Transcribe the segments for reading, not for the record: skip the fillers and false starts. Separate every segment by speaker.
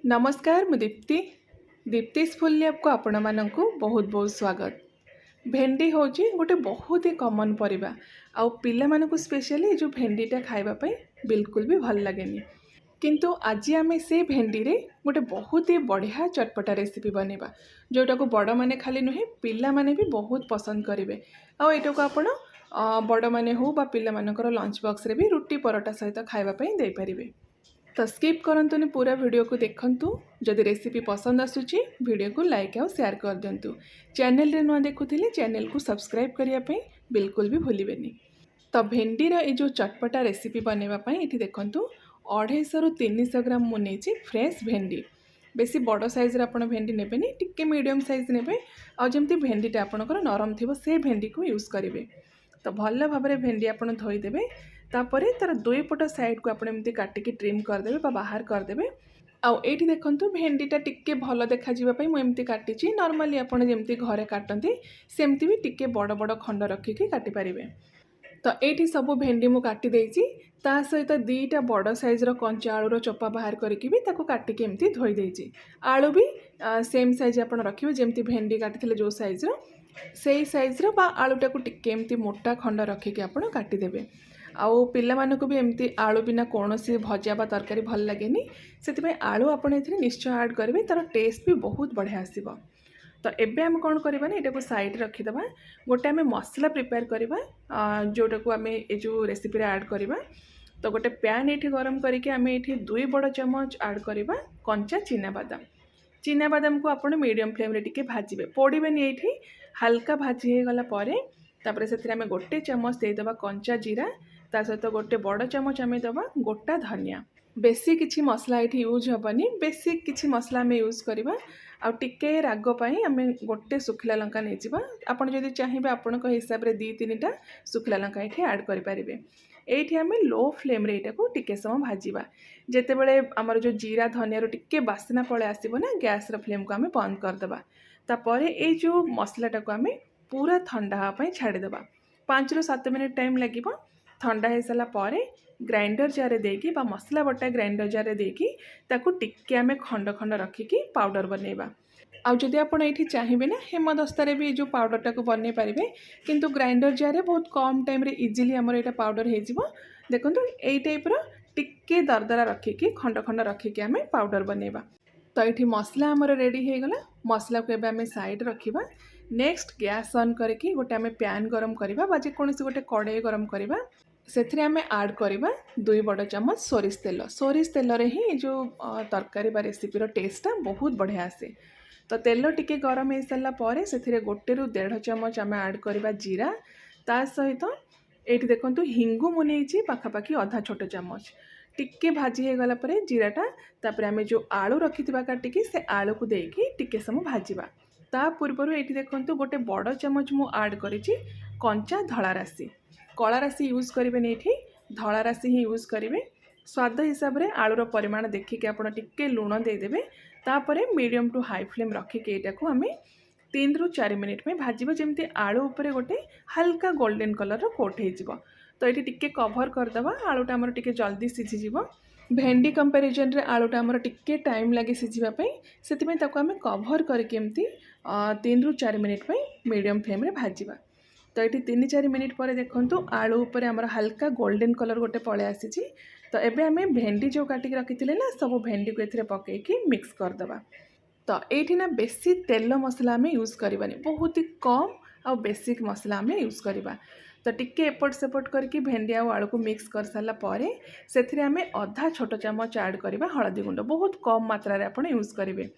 Speaker 1: नमस्कार मु Deepti दीप्तिस full lab को आपण मानक बहुत बहुत स्वागत। भेंडी हूँ गोटे बहुत ही कॉमन परिबा आउ पिला मानक स्पेशली जो भेंडीटा खाइबापी बिल्कुल भी भल लगे किंतु आज आम से भेंडी रे गोटे बहुत ही बढ़िया चटपटा रेसिपी बनैबा जोटा को बड़ माने खाली नुहे पिला माने भी बहुत पसंद करेंगे। आईटा को आपण बड़ माने हो बा पिला मानकर लंच बॉक्स रे भी रुटी परोटा सहित खाइबापी दे पारिबे। तो स्किप करंतुनी पूरा वीडियो को देखंतु। जदि रेसिपी पसंद आसुची वीडियो को लाइक और शेयर कर दिंतु। चैनल रे नुआ देखुथिले चैनल को सब्सक्राइब करिया पे बिल्कुल भी भूलिबेनी। तो भेंडी रा ये जो चटपटा रेसिपी बनैबा पई एठी देखंतु 250 रु 300 ग्राम मु नेची फ्रेश भेंडी। बेसी बड़ साइज रा आपण भेंडी नेबेनी, टिके मीडियम साइज नेबे आ जेमती भेंडीटा आपणकर नरम थिबो से भेंडी को यूज करिवे। तो भल भाबरे भेंडी आपण धोई देबे। तापर तार दुई पट साइड को आप काटिकी ट्रिम करदे बाहर करदे। आउ एठी देखंतु भेंडीटा टिके भल देखा जीवापई मु एमती काटिची। नॉर्मली आपण जेमती घरे काटंती सेमती भी टिके बड़ बड़ खंड रखिकी काटि पारिबे। तो एठी सब भेंडी मु काटि देइची। ता सहित दीटा बड़ साइज रो कंचा आलूर चोपा बाहर करिकी भी ताको काटिकी एमती धोई देइची। आलू भी सेम साइज आपण रखिबे जेमती भेंडी काटिथिले जो साइज रो सेही साइज रो बा आलूटाको टिके एमती मोटा खंड रखिकी आपण काटि देबे। आउ पिला मानको भी एमती आलू बिना कौन सी भजा बा तरकारी भल लगे से आलू आपड़ निश्चय ऐड करेंगे, तार टेस्ट भी बहुत बढ़िया आसब। तो एबे आम कौन करवा ना यहाँ साइड रखीदे। गोटे आम मसला प्रिपेयर करवा जोटा को आम ये जो रेसिपी ऐड करवा। तो गोटे पैन ये गरम करके आम ये 2 बड़ चमच ऐड करवा कंचा चीना बादाम को आप मीडियम फ्लेम रे भाजबे, पोड़बेनि ये हल्का भाजी हो गला से गोटे चमच देदेबा कंचा जीरा, ता सहित गोटे बड़ चमच आम दबा गोटा धनिया। बेसी किछि मसला ये यूज हेनी, बेसी किछि मसला आम यूज करवा। आउ टिके राग पाई आम गोटे सुखिला लंका नहीं जावा। आपड़ जदि चाहिए आपण हिसाब से 2-3टा सुखिला लंका ये ऐड करेंगे। ये आम लो फ्लेम रे को टिके समय भाजवा। जिते बड़े आमर जो जीरा धनिया टिके बास्ना पड़े आसो ना, गैस फ्लेम को आम बंद करदे। तापर ये जो मसलाटा को आम पूरा ठंडा हाँपाई छाड़ीदे। 5 ରୁ 7 मिनिट टाइम लगे। ठंडा हो सारा पर ग्राइंडर जार देकी बा मसला बटा ग्राइंडर जार देकी ताकू टिके आम खंड खंड रखिकी पाउडर बनैबा। आउ जदि आपण ये चाहिए ना हेमदस्तारे भी जो पाउडरटा को बनई पारे, किंतु ग्राइंडर जार बहुत कम टाइम रे इजिली आमर यहाँ पाउडर हो देखो यही टाइप्र टिके दरदरा रखिकी खंड खंड रखिकी आम पाउडर बनैबा। तो ये मसला आमर रेडी हो गला। मसला को एबे आम साइड रखिबा। नेक्स्ट गैस ऑन करके गोटे आम पैन गरम करवा बा जेकोसी गोटे कड़े गरम करवा। से आम ऐड करवा 2 बड़ चमच सोरिष तेल रे ही जो तरकारी बा रेसिपीर टेस्टा बहुत बढ़िया आसे। तो तेल टिके गरम हो सारा पर से गोटे रू 1.5 चमच आम ऐड करवा जीरा, ता सहित ये देखो हिंगु मुझे पाखापाखि आधा छोट चमच टिके भाजी हो गला पर जीराटा। तापर आम जो आलू रखि काटिकी से आलू को देकी टिके समय भाजवा। ता पूर्वर ये देखो गोटे बड़ चमच मु ऐड करिछि कंचा धला राशि। कला राशि यूज करेंगे, ये धला राशि ही यूज करेंगे। स्वाद हिसाब से आलूर परिमाण देखिए आप टिके लुण देदेवे। तापर मीडियम टू हाई फ्लेम रखिके यहाँ आम 3 ରୁ 4 मिनिट में भाजबा जमी आलू उपरे गोटे हल्का गोल्डन कलर कोट हो। तो ये टिके कभर करदे। आलूटा आमर टिके जल्दी सीझी। भेंडी कंपेरिजन रे आलूटा आमर टिके टाइम लगे सीझापी, से आम कभर करके एमती 3 ରୁ 4 मिनिट मीडियम फ्लेम रे भाजबा। तो ये 3-4 मिनिट पर देखो आलू उपर आमर हल्का गोल्डन कलर गोटे पलि आसी। तो एबे आम भेंडी जो काटिक रखी ना सब भेंडी को ये पकईकी मिक्स करदे। तो ये ना बेसी तेल मसला आम यूज करवानी, बहुत ही कम आ बेसिक मसला आम यूज करवा। तो टिके एपट सेपट करके भेंडी आ आलू को मिक्स कर सारा पर से आम आधा छोट चमच ऐड करवा हलदी गुंड, बहुत कम मात्रा रे आपण यूज करेंगे।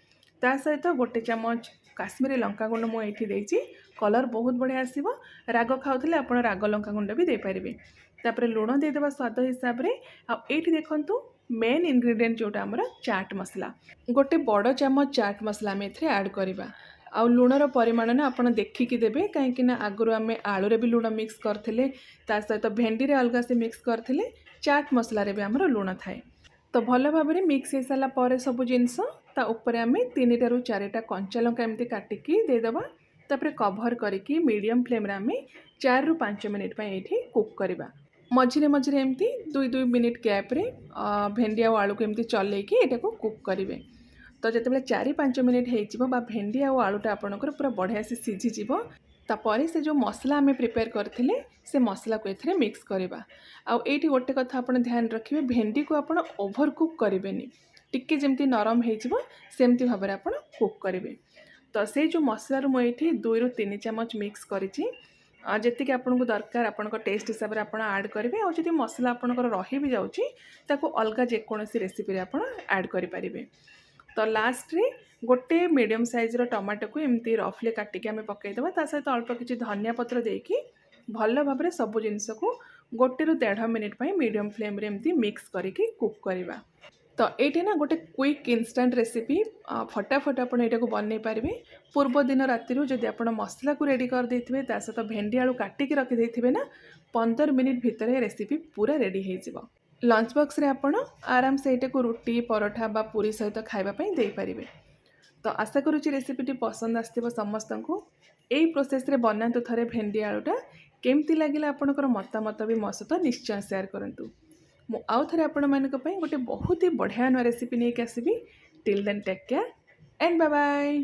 Speaker 1: ता सहित गोटे चमच काश्मीरी लंका गुंड मुझे देती, कलर बहुत बढ़िया आसब। राग खाऊले आप राग लंका गुंड भी देपारे। तापर लुण देदेबा स्वाद हिसाब से। आठ देखु मेन इनग्रेडिएंट जोटा आमर चाट मसला, गोटे बड़ चमच चाट मसला आम एथे ऐड करवा। आउ लुणर परिमाण ना आप देखिकी देबे, कहीं आगुरी आम आलूरे भी लुण मिक्स करथिले, ता सहित भेंडी रे अलगा से मिक्स करथिले, चाट मसला रे भी आमर लुण थाए। तो भल भाव में मिक्स हो सारा पर सब जिनस ता ऊपर आम 3 ରୁ 4टा कंचा लंका एमती काटिकी देदेबा। तापर कभर करके मीडियम फ्लेम रे आम 4 ରୁ 5 मिनिट ये कुक करवा। मझिरे मझिरे एमती 2-2 मिनिट गैप रे भेंडी आ आलू को एमती चलैकी एटा को कुक करेंगे। तो जितेबाला 4-5 मिनिट हो भेंडी आउ आलूटा आपणकर पूरा बढ़िया से सीझीज तापर से जो मसला आम प्रिपेयर करथिले से मसला को एथिरे मिक्स करवा। आउ एठी गोटे कथा आपण ध्यान रखिए भेंडी को आपण ओभर कुक करेंगे टिके जमती नरम हो सेमती भाव में आप कुक करेंगे। तो से जो मसलार मुझे 2-3 चामच मिक्स करी जी आपको दरकार आपण टेस्ट हिसाब से आप ऐड करेंगे। और जब मसला आपंकर रही भी जाऊँगी ताको अलग जेकोसी रेसिपी आप ऐड करेंगे। तो लास्ट रे गोटे मीडियम साइज टमाटो को एमती रफली काटिकी आम पकईदेवा ता सहित अल्प किसी धनिया पत्र देकी भल भाव में सब जिनस को 1-1.5 मिनिट मीडियम फ्लेम रे एमती मिक्स करके कुक करवा। तो ये ना गोटे क्विक इंस्टेंट रेसिपी फटाफट आप को बनई पारे। पूर्व दिन राति जदि आप मसला को रेडी कर देथिबे ता सहित भेंडी आलू काटिकी रखी ना 15 मिनिट भितर रेसिपी पूरा रेडी हो। लंच बॉक्स रे आपण आराम से एटा को रोटी परोठा बा पूरी सहित खाइबा दे पारिबे। तो आशा करुच्ची रेसिपीटी पसंद आसथिबो समस्त को। यही प्रोसेस रे बनातु थरे भेंडी आलूटा केमती लागिला आपणकर मतामत भी मो सहित निश्चय शेयर करंतु। मु आउ थरे आपण मानक पई गोटे बहुत ही बढ़िया रेसिपी नहीं आसबि। Till then take care and bye bye.